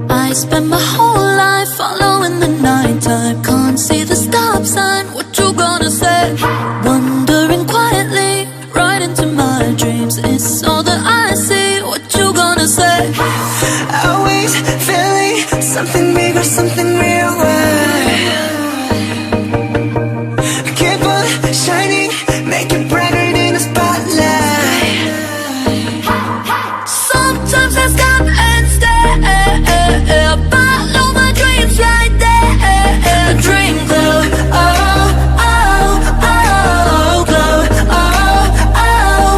I spent my whole life following the nighttime. Can't see the stop sign, what you gonna say? Wandering quietly, right into my dreams. It's all that I see, what you gonna say? Always feeling something bigger, something real. Keep on shining, make it brighter than a spotlight. Sometimes I stop and stare, follow my dreams right there. Dream glow, oh, oh, oh, glow, oh, oh.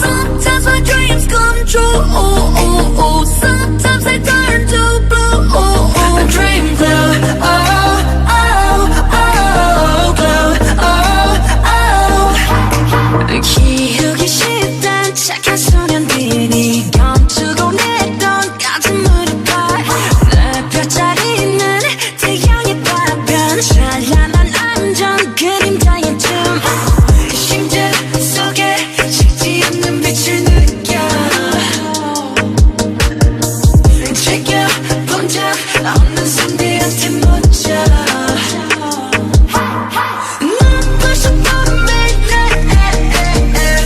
Sometimes my dreams come true, sometimes they turn to blue. Dream glow, oh, oh, oh, glow, oh, oh. 키우기 쉽단 착한 소년들이 감추고 내던 가슴으로 봐. 내 뼈자리는 태양의 파편, 찬란한 안전 그림자의 춤. 심장 속에 식지 않는 빛을 느껴. 지켜본 적 없는 손들한테 묻혀. 눈부셔 보는 매일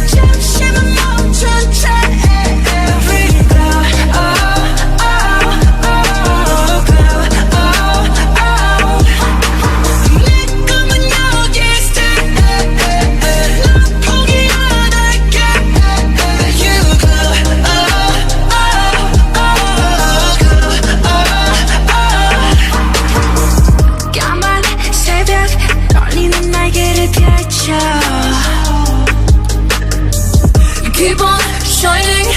잠시만 멈춘 채. Pretty glow, oh, oh, oh, glow, oh, oh. 내 꿈은 여기 stay. 난 포기 안 할게. You glow, oh, oh, oh, glow, oh, oh. 까만 새벽 떨리는 날개를 펼쳐. Keep on shining,